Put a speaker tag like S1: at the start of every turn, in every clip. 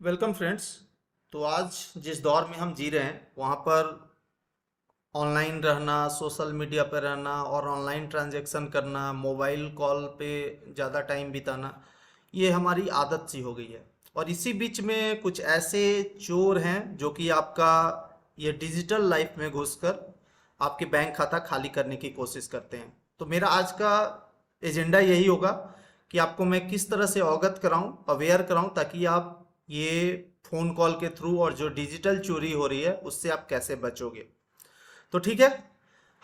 S1: Welcome friends. तो आज जिस दौर में हम जी रहे हैं वहाँ पर ऑनलाइन रहना, सोशल मीडिया पर रहना और ऑनलाइन ट्रांजैक्शन करना, मोबाइल कॉल पे ज़्यादा टाइम बिताना, ये हमारी आदत सी हो गई है। और इसी बीच में कुछ ऐसे चोर हैं जो कि आपका ये डिजिटल लाइफ में घुसकर आपके बैंक खाता खाली करने की कोशिश करते हैं। तो मेरा आज का एजेंडा यही होगा कि आपको मैं किस तरह से अवगत कराऊं, अवेयर कराऊं, ताकि आप ये फ़ोन कॉल के थ्रू और जो डिजिटल चोरी हो रही है उससे आप कैसे बचोगे। तो ठीक है,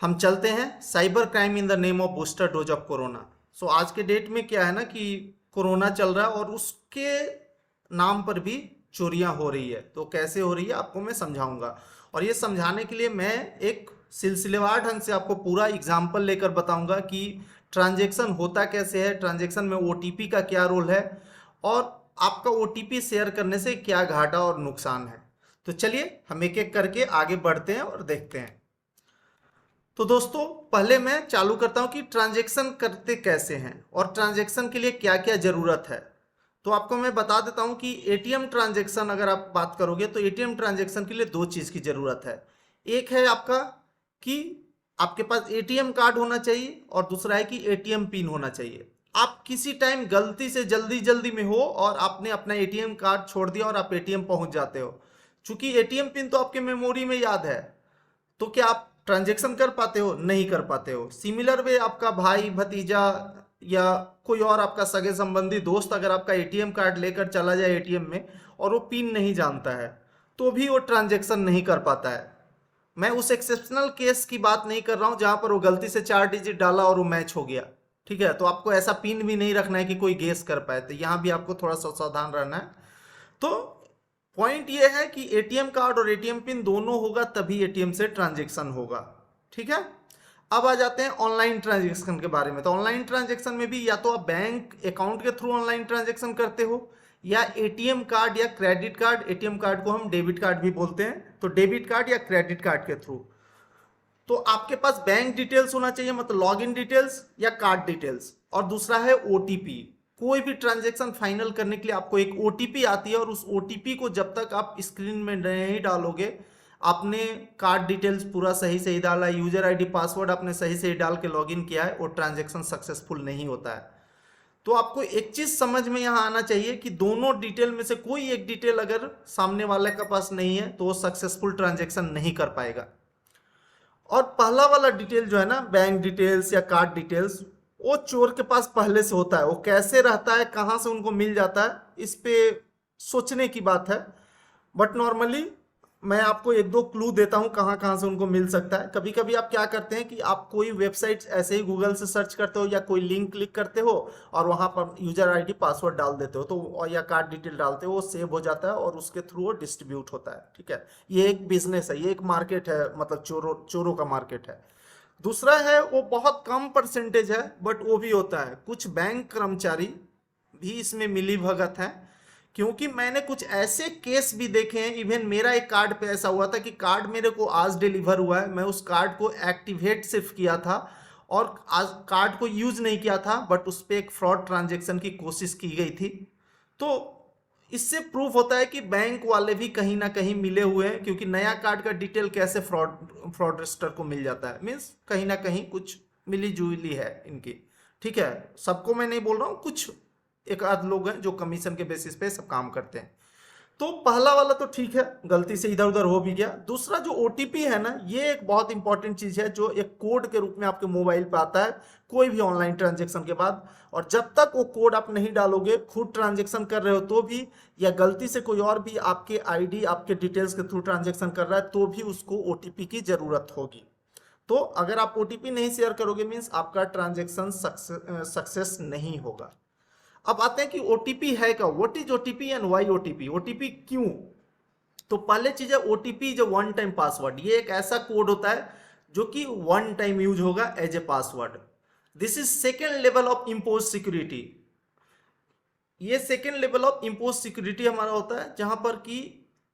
S1: हम चलते हैं cyber crime in the name of booster dose of Corona. So आज के डेट में क्या है ना कि कोरोना चल रहा है और उसके नाम पर भी चोरियां हो रही है। तो कैसे हो रही है आपको मैं समझाऊंगा, और ये समझाने के लिए मैं एक सिलसिलेवार ढंग से आपको पूरा एग्जाम्पल लेकर बताऊंगा कि ट्रांजैक्शन होता कैसे है, ट्रांजैक्शन में ओटीपी का क्या रोल है और आपका ओटीपी शेयर करने से क्या घाटा और नुकसान है। तो चलिए हम एक एक करके आगे बढ़ते हैं और देखते हैं। तो दोस्तों, पहले मैं चालू करता हूं कि ट्रांजैक्शन करते कैसे हैं और ट्रांजैक्शन के लिए क्या क्या जरूरत है। तो आपको मैं बता देता हूं कि एटीएम ट्रांजैक्शन अगर आप बात करोगे तो एटीएम ट्रांजैक्शन के लिए दो चीज की जरूरत है। एक है आपका कि आपके पास एटीएम कार्ड होना चाहिए और दूसरा है कि एटीएम पिन होना चाहिए। आप किसी टाइम गलती से जल्दी जल्दी में हो और आपने अपना एटीएम कार्ड छोड़ दिया और आप एटीएम पहुंच जाते हो, चूंकि एटीएम पिन तो आपके मेमोरी में याद है, तो क्या आप ट्रांजैक्शन कर पाते हो? नहीं कर पाते हो। सिमिलर वे आपका भाई भतीजा या कोई और आपका सगे संबंधी दोस्त अगर आपका एटीएम कार्ड लेकर चला जाए एटीएम में और वो पिन नहीं जानता है तो भी वो ट्रांजैक्शन नहीं कर पाता है। मैं उस एक्सेप्शनल केस की बात नहीं कर रहा हूं जहां पर वो गलती से 4 डिजिट डाला और वो मैच हो गया। ठीक है, तो आपको ऐसा पिन भी नहीं रखना है कि कोई गेस कर पाए, तो यहां भी आपको थोड़ा सा सावधान रहना है। तो पॉइंट ये है कि एटीएम कार्ड और एटीएम पिन दोनों होगा तभी एटीएम से ट्रांजैक्शन होगा। ठीक है, अब आ जाते हैं ऑनलाइन ट्रांजैक्शन के बारे में। तो ऑनलाइन ट्रांजैक्शन में भी या तो आप बैंक अकाउंट के थ्रू ऑनलाइन ट्रांजैक्शन करते हो या एटीएम कार्ड या क्रेडिट कार्ड, एटीएम कार्ड को हम डेबिट कार्ड भी बोलते हैं, तो डेबिट कार्ड या क्रेडिट कार्ड के थ्रू। तो आपके पास बैंक डिटेल्स होना चाहिए, मतलब लॉग इन डिटेल्स या कार्ड डिटेल्स, और दूसरा है ओटीपी। कोई भी ट्रांजैक्शन फाइनल करने के लिए आपको एक ओटीपी आती है और उस ओटीपी को जब तक आप स्क्रीन में नहीं डालोगे, आपने कार्ड डिटेल्स पूरा सही सही डाला, यूजर आईडी पासवर्ड आपने सही सही डाल के लॉगिन किया है, वो ट्रांजैक्शन सक्सेसफुल नहीं होता है। तो आपको एक चीज समझ में यहां आना चाहिए कि दोनों डिटेल में से कोई एक डिटेल अगर सामने वाले के पास नहीं है तो वो सक्सेसफुल ट्रांजैक्शन नहीं कर पाएगा। और पहला वाला डिटेल जो है ना, बैंक डिटेल्स या कार्ड डिटेल्स, वो चोर के पास पहले से होता है। वो कैसे रहता है, कहाँ से उनको मिल जाता है, इस पे सोचने की बात है। बट नॉर्मली मैं आपको एक दो क्लू देता हूँ कहाँ कहाँ से उनको मिल सकता है। कभी कभी आप क्या करते हैं कि आप कोई वेबसाइट ऐसे ही गूगल से सर्च करते हो या कोई लिंक क्लिक करते हो और वहाँ पर यूजर आईडी पासवर्ड डाल देते हो, तो और या कार्ड डिटेल डालते हो, वो सेव हो जाता है और उसके थ्रू वो डिस्ट्रीब्यूट होता है। ठीक है, ये एक बिजनेस है, ये एक मार्केट है, मतलब चोरों चोरों का मार्केट है। दूसरा है, वो बहुत कम परसेंटेज है बट वो भी होता है, कुछ बैंक कर्मचारी भी इसमें मिली भगत है। क्योंकि मैंने कुछ ऐसे केस भी देखे हैं, इवन मेरा एक कार्ड पे ऐसा हुआ था कि कार्ड मेरे को आज डिलीवर हुआ है, मैं उस कार्ड को एक्टिवेट सिर्फ किया था और आज कार्ड को यूज नहीं किया था, बट उस पर एक फ्रॉड ट्रांजेक्शन की कोशिश की गई थी। तो इससे प्रूफ होता है कि बैंक वाले भी कहीं ना कहीं मिले हुए हैं, क्योंकि नया कार्ड का डिटेल कैसे फ्रॉडस्टर को मिल जाता है, मीन्स कहीं ना कहीं कुछ मिली जुली है इनकी। ठीक है, सबको मैं नहीं बोल रहा हूँ, कुछ एक आध लोग हैं जो कमीशन के बेसिस पे सब काम करते हैं। तो पहला वाला तो ठीक है, गलती से इधर उधर हो भी गया। दूसरा जो ओटीपी है ना, ये एक बहुत इंपॉर्टेंट चीज है जो एक कोड के रूप में आपके मोबाइल पे आता है कोई भी ऑनलाइन ट्रांजेक्शन के बाद। और जब तक वो कोड आप नहीं डालोगे, खुद ट्रांजेक्शन कर रहे हो तो भी, या गलती से कोई और भी आपके आईडी आपके डिटेल्स के थ्रू ट्रांजेक्शन कर रहा है तो भी उसको ओटीपी की जरूरत होगी। तो अगर आप ओटीपी नहीं शेयर करोगे मीन्स आपका ट्रांजेक्शन सक्सेस नहीं होगा। अब आते हैं कि ओटीपी है क्या, what is OTP and why OTP, OTP क्यों। तो पहले चीज है ओटीपी जो वन टाइम पासवर्ड, ये एक ऐसा कोड होता है जो कि वन टाइम यूज होगा as a password. This is second level of impose security. ये second level of impose security हमारा होता है जहां पर कि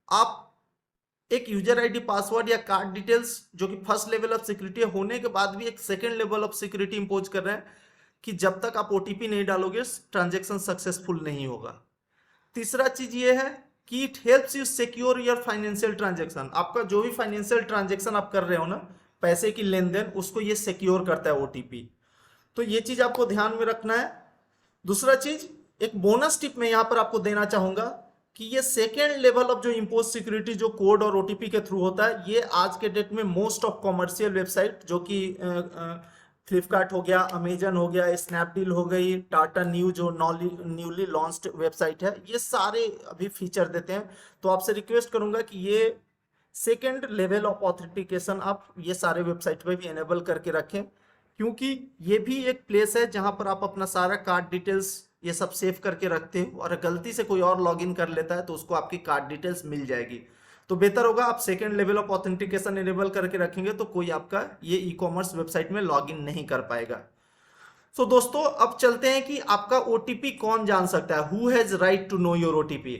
S1: आप एक यूजर आईडी पासवर्ड या कार्ड डिटेल्स जो कि फर्स्ट लेवल ऑफ सिक्योरिटी होने के बाद भी एक second level of security impose कर रहे हैं कि जब तक आप ओटीपी नहीं डालोगे ट्रांजैक्शन सक्सेसफुल नहीं होगा। तीसरा चीज ये है कि it helps you secure your financial transaction. आपका जो भी फाइनेंशियल ट्रांजेक्शन आप कर रहे हो ना, पैसे की लेन देन, उसको ये सिक्योर करता है ओटीपी। तो ये चीज आपको ध्यान में रखना है। दूसरा चीज, एक बोनस टिप मैं यहां पर आपको देना चाहूंगा कि ये सेकेंड लेवल ऑफ जो इम्पोज सिक्योरिटी जो कोड और ओटीपी के थ्रू होता है, ये आज के डेट में मोस्ट ऑफ कॉमर्शियल वेबसाइट जो कि फ्लिपकार्ट हो गया, अमेजन हो गया, स्नैपडील हो गई, टाटा न्यू जो न्यूली लॉन्च्ड वेबसाइट है, ये सारे अभी फीचर देते हैं। तो आपसे रिक्वेस्ट करूंगा कि ये सेकेंड लेवल ऑफ ऑथेंटिकेशन आप ये सारे वेबसाइट पे भी एनेबल करके रखें, क्योंकि ये भी एक प्लेस है जहां पर आप अपना सारा कार्ड डिटेल्स ये सब सेव करके रखते हो, और गलती से कोई और लॉगिन कर लेता है तो उसको आपकी कार्ड डिटेल्स मिल जाएगी। तो बेहतर होगा आप second level of authentication enable करके रखेंगे, तो कोई आपका ये ई कॉमर्स वेबसाइट में लॉगिन नहीं कर पाएगा। तो दोस्तों अब चलते हैं कि आपका ओटीपी कौन जान सकता है, who has right to know your OTP.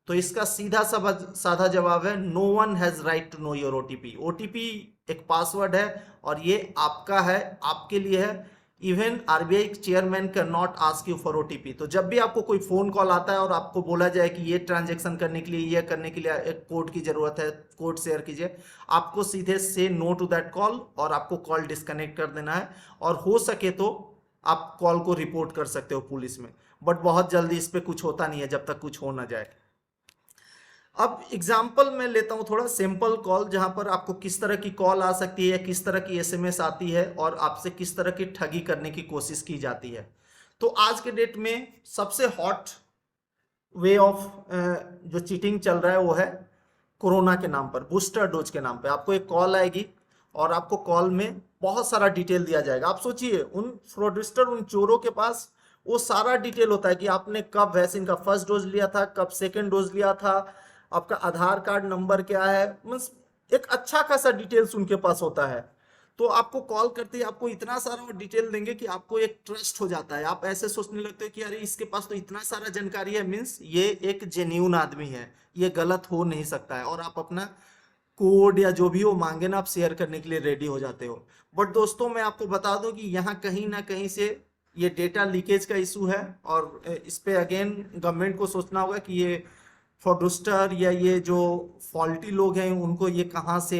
S1: तो इसका सीधा साधा जवाब है, no one has right to know your OTP. OTP एक पासवर्ड है और ये आपका है, आपके लिए है। Even RBI chairman can not ask you for OTP. तो जब भी आपको कोई फोन कॉल आता है और आपको बोला जाए कि ये ट्रांजेक्शन करने के लिए, ये करने के लिए एक कोड की जरूरत है, कोड शेयर कीजिए, आपको सीधे से नो टू दैट कॉल और आपको कॉल डिस्कनेक्ट कर देना है। और हो सके तो आप कॉल को रिपोर्ट कर सकते हो पुलिस में, बट बहुत जल्दी इस पर कुछ होता नहीं है जब तक कुछ हो ना जाए। अब एग्जाम्पल मैं लेता हूं थोड़ा सिंपल कॉल, जहां पर आपको किस तरह की कॉल आ सकती है, किस तरह की एसएमएस आती है और आपसे किस तरह की ठगी करने की कोशिश की जाती है। तो आज के डेट में सबसे हॉट वे ऑफ जो चीटिंग चल रहा है वो है कोरोना के नाम पर, बूस्टर डोज के नाम पे। आपको एक कॉल आएगी और आपको कॉल में बहुत सारा डिटेल दिया जाएगा। आप सोचिए उन फ्रॉडस्टर, उन चोरों के पास वो सारा डिटेल होता है कि आपने कब वैक्सीन का फर्स्ट डोज लिया था, कब सेकेंड डोज लिया था, आपका आधार कार्ड नंबर क्या है, मीन्स एक अच्छा खासा डिटेल्स उनके पास होता है। तो आपको कॉल करते ही आपको इतना सारा डिटेल देंगे कि आपको एक ट्रस्ट हो जाता है। आप ऐसे सोचने लगते हो कि अरे इसके पास तो इतना सारा जानकारी है, मीन्स ये एक जेन्यून आदमी है, ये गलत हो नहीं सकता है, और आप अपना कोड या जो भी वो मांगे ना, आप शेयर करने के लिए रेडी हो जाते हो। बट दोस्तों मैं आपको बता दूं कि यहाँ कहीं ना कहीं से ये डेटा लीकेज का इशू है, और इस पे अगेन गवर्नमेंट को सोचना होगा कि ये फ्रॉडस्टर या ये जो फॉल्टी लोग हैं उनको ये कहाँ से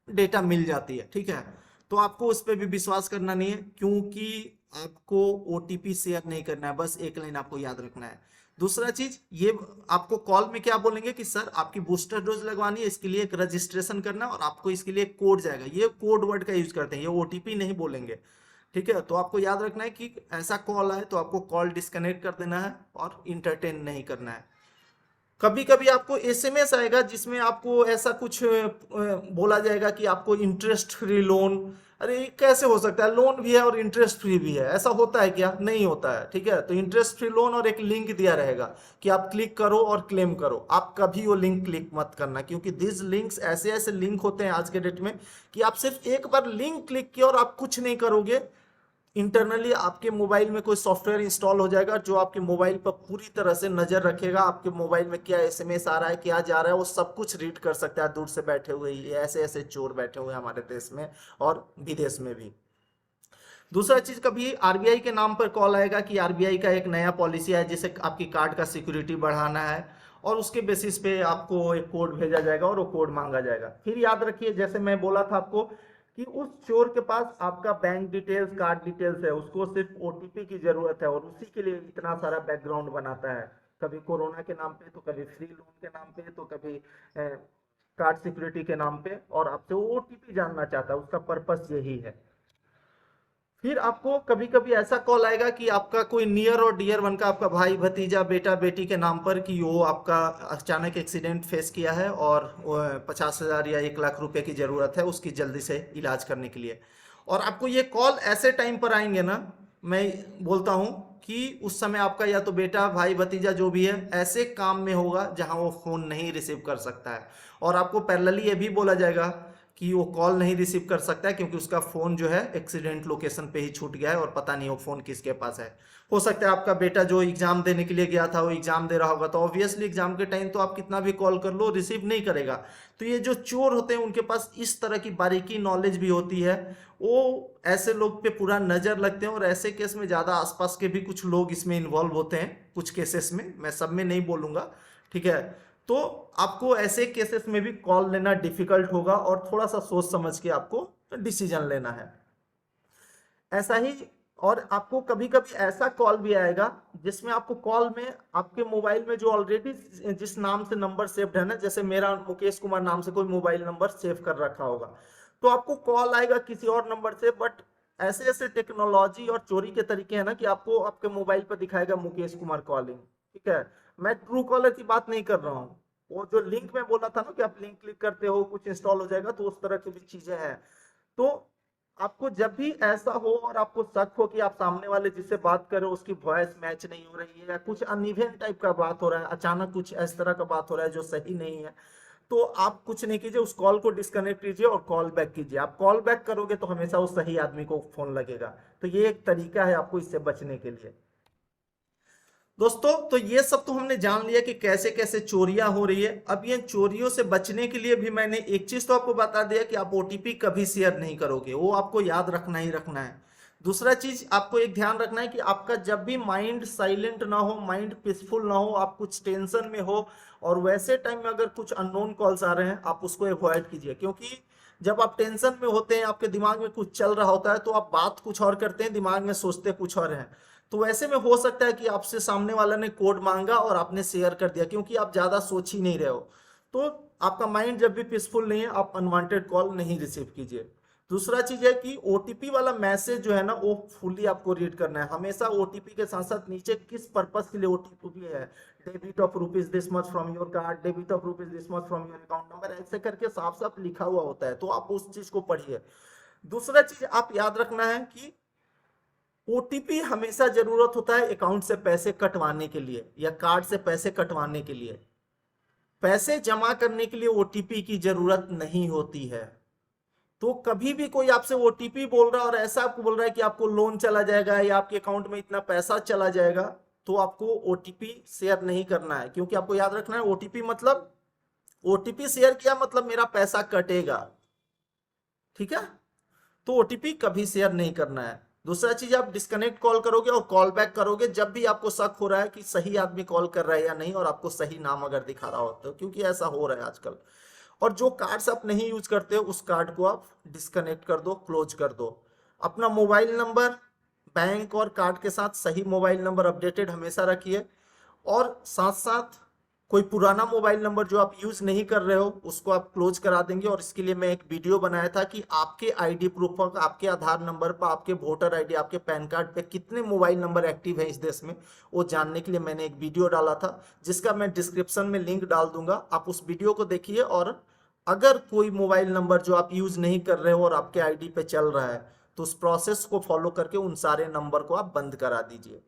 S1: डेटा मिल जाती है, ठीक है। तो आपको उस पर भी विश्वास करना नहीं है, क्योंकि आपको ओटीपी शेयर नहीं करना है, बस एक लाइन आपको याद रखना है। दूसरा चीज, ये आपको कॉल में क्या बोलेंगे कि सर आपकी बूस्टर डोज लगवानी है, इसके लिए एक रजिस्ट्रेशन करना है और आपको इसके लिए कोड जाएगा। ये कोड वर्ड का यूज करते हैं, ये ओटीपी नहीं बोलेंगे, ठीक है। तो आपको याद रखना है कि ऐसा कॉल आए तो आपको कॉल डिस्कनेक्ट कर देना है और इंटरटेन नहीं करना है। कभी कभी आपको एसएमएस आएगा जिसमें आपको ऐसा कुछ बोला जाएगा कि आपको इंटरेस्ट फ्री लोन। अरे ये कैसे हो सकता है, लोन भी है और इंटरेस्ट फ्री भी है, ऐसा होता है क्या? नहीं होता है, ठीक है। तो इंटरेस्ट फ्री लोन और एक लिंक दिया रहेगा कि आप क्लिक करो और क्लेम करो। आप कभी वो लिंक क्लिक मत करना, क्योंकि दिस लिंक्स ऐसे ऐसे लिंक होते हैं आज के डेट में कि आप सिर्फ एक बार लिंक क्लिक किया और आप कुछ नहीं करोगे, इंटरनली आपके मोबाइल में कोई सॉफ्टवेयर इंस्टॉल हो जाएगा जो आपके मोबाइल पर पूरी तरह से नजर रखेगा, आपके मोबाइल में क्या एसएमएस आ रहा है, क्या जा रहा है, वो सब कुछ रीड कर सकता है दूर से बैठे हुए। ये ऐसे ऐसे चोर बैठे हुए हैं हमारे देश में और विदेश में भी। दूसरा चीज, कभी आरबीआई के नाम पर कॉल आएगा कि आरबीआई का एक नया पॉलिसी है जिसे आपकी कार्ड का सिक्योरिटी बढ़ाना है, और उसके बेसिस पे आपको एक कोड भेजा जाएगा और वो कोड मांगा जाएगा। फिर याद रखिए, जैसे मैं बोला था आपको कि उस चोर के पास आपका बैंक डिटेल्स, कार्ड डिटेल्स है, उसको सिर्फ ओटीपी की जरूरत है, और उसी के लिए इतना सारा बैकग्राउंड बनाता है, कभी कोरोना के नाम पे, तो कभी फ्री लोन के नाम पे, तो कभी कार्ड सिक्योरिटी के नाम पे, और आपसे वो ओटीपी जानना चाहता है, उसका पर्पस यही है। फिर आपको कभी कभी ऐसा कॉल आएगा कि आपका कोई नियर और डियर वन का, आपका भाई, भतीजा, बेटा, बेटी के नाम पर, कि वो आपका अचानक एक्सीडेंट फेस किया है और 50,000 या 1 लाख रुपए की जरूरत है उसकी जल्दी से इलाज करने के लिए। और आपको ये कॉल ऐसे टाइम पर आएंगे ना, मैं बोलता हूँ कि उस समय आपका या तो बेटा, भाई, भतीजा जो भी है ऐसे काम में होगा जहां वो फोन नहीं रिसीव कर सकता है, और आपको पैरेलली ये भी बोला जाएगा कि वो कॉल नहीं रिसीव कर सकता है क्योंकि उसका फोन जो है एक्सीडेंट लोकेशन पे ही छूट गया है और पता नहीं वो फोन किसके पास है। हो सकता है आपका बेटा जो एग्जाम देने के लिए गया था वो एग्जाम दे रहा होगा, तो ऑब्वियसली एग्जाम के टाइम तो आप कितना भी कॉल कर लो रिसीव नहीं करेगा। तो ये जो चोर होते हैं उनके पास इस तरह की बारीकी नॉलेज भी होती है, वो ऐसे लोग पे पूरा नजर लगते हैं, और ऐसे केस में ज्यादा आसपास के भी कुछ लोग इसमें इन्वॉल्व होते हैं कुछ केसेस में, मैं सब में नहीं बोलूंगा, ठीक है। तो आपको ऐसे केसेस में भी कॉल लेना डिफिकल्ट होगा और थोड़ा सा सोच समझ के आपको डिसीजन लेना है। ऐसा ही, और आपको कभी कभी ऐसा कॉल भी आएगा जिसमें आपको कॉल में आपके मोबाइल में जो ऑलरेडी जिस नाम से नंबर सेव्ड है ना, जैसे मेरा मुकेश कुमार नाम से कोई मोबाइल नंबर सेव कर रखा होगा, तो आपको कॉल आएगा किसी और नंबर से, बट ऐसे ऐसे टेक्नोलॉजी और चोरी के तरीके हैं ना कि आपको आपके मोबाइल पर दिखाएगा मुकेश कुमार कॉलिंग। ठीक है, मैं ट्रू कॉलर की बात नहीं कर रहा हूँ, वो जो लिंक में बोला था ना कि आप लिंक क्लिक करते हो कुछ इंस्टॉल हो जाएगा, तो उस तरह की भी चीजें हैं। तो आपको जब भी ऐसा हो और आपको शक हो कि आप सामने वाले जिससे बात कर रहे हो उसकी वॉइस मैच नहीं हो रही है, या कुछ अनइवन टाइप का बात हो रहा है, अचानक कुछ इस तरह का बात हो रहा है जो सही नहीं है, तो आप कुछ नहीं कीजिए, उस कॉल को डिस्कनेक्ट कीजिए और कॉल बैक कीजिए। आप कॉल बैक करोगे तो हमेशा उस सही आदमी को फोन लगेगा। तो ये एक तरीका है आपको इससे बचने के लिए। दोस्तों, तो ये सब तो हमने जान लिया कि कैसे कैसे चोरियां हो रही है। अब ये चोरियों से बचने के लिए भी मैंने एक चीज तो आपको बता दिया कि आप ओटीपी कभी शेयर नहीं करोगे, वो आपको याद रखना ही रखना है। दूसरा चीज आपको एक ध्यान रखना है कि आपका जब भी माइंड साइलेंट ना हो, माइंड पीसफुल ना हो, आप कुछ टेंशन में हो और वैसे टाइम में अगर कुछ अननोन कॉल्स आ रहे हैं, आप उसको अवॉइड कीजिए। क्योंकि जब आप टेंशन में होते हैं, आपके दिमाग में कुछ चल रहा होता है, तो आप बात कुछ और करते हैं, दिमाग में सोचते कुछ और हैं। तो वैसे में हो सकता है कि आपसे सामने वाला ने कोड मांगा और आपने शेयर कर दिया, क्योंकि आप ज्यादा सोच ही नहीं रहे हो। तो आपका माइंड जब भी पीसफुल नहीं है, आप अनवांटेड कॉल नहीं रिसीव कीजिए। दूसरा चीज है कि ओटीपी वाला मैसेज जो है ना, वो फुली आपको रीड करना है हमेशा। ओटीपी के साथ साथ नीचे किस पर्पस के लिए ओटीपी है, debit of rupees this much from your card, debit of rupees this much from your account number, ऐसे करके साफ साफ लिखा हुआ होता है, तो आप उस चीज को पढ़िए। दूसरा चीज आप याद रखना है कि ओटीपी हमेशा जरूरत होता है अकाउंट से पैसे कटवाने के लिए या कार्ड से पैसे कटवाने के लिए। पैसे जमा करने के लिए ओटीपी की जरूरत नहीं होती है। तो कभी भी कोई आपसे ओटीपी बोल रहा है और ऐसा आपको बोल रहा है कि आपको लोन चला जाएगा या आपके अकाउंट में इतना पैसा चला जाएगा, तो आपको ओटीपी शेयर नहीं करना है। क्योंकि आपको याद रखना है, ओटीपी मतलब, ओटीपी शेयर किया मतलब मेरा पैसा कटेगा। ठीक है, तो ओटीपी कभी शेयर नहीं करना है। दूसरा चीज, आप डिस्कनेक्ट कॉल करोगे और कॉल बैक करोगे जब भी आपको शक हो रहा है कि सही आदमी कॉल कर रहा है या नहीं, और आपको सही नाम अगर दिखा रहा हो तो, क्योंकि ऐसा हो रहा है आजकल। और जो कार्ड्स आप नहीं यूज करते हो, उस कार्ड को आप डिस्कनेक्ट कर दो, क्लोज कर दो। अपना मोबाइल नंबर बैंक और कार्ड के साथ सही मोबाइल नंबर अपडेटेड हमेशा रखिए। और साथ साथ कोई पुराना मोबाइल नंबर जो आप यूज नहीं कर रहे हो उसको आप क्लोज करा देंगे। और इसके लिए मैं एक वीडियो बनाया था कि आपके आईडी प्रूफ पर, आपके आधार नंबर पर, आपके वोटर आईडी, आपके पैन कार्ड पे कितने मोबाइल नंबर एक्टिव हैं इस देश में, वो जानने के लिए मैंने एक वीडियो डाला था, जिसका मैं डिस्क्रिप्शन में लिंक डाल दूंगा। आप उस वीडियो को देखिए, और अगर कोई मोबाइल नंबर जो आप यूज नहीं कर रहे हो और आपके आईडी पे चल रहा है, तो उस प्रोसेस को फॉलो करके उन सारे नंबर को आप बंद करा दीजिए।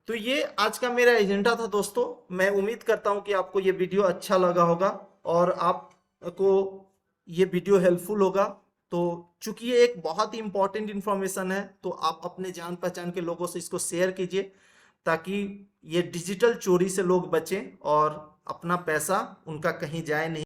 S1: तो ये आज का मेरा एजेंडा था दोस्तों। मैं उम्मीद करता हूँ कि आपको ये वीडियो अच्छा लगा होगा और आपको ये वीडियो हेल्पफुल होगा। तो चूंकि ये एक बहुत ही इंपॉर्टेंट इंफॉर्मेशन है, तो आप अपने जान पहचान के लोगों से इसको शेयर कीजिए, ताकि ये डिजिटल चोरी से लोग बचें और अपना पैसा उनका कहीं जाए नहीं।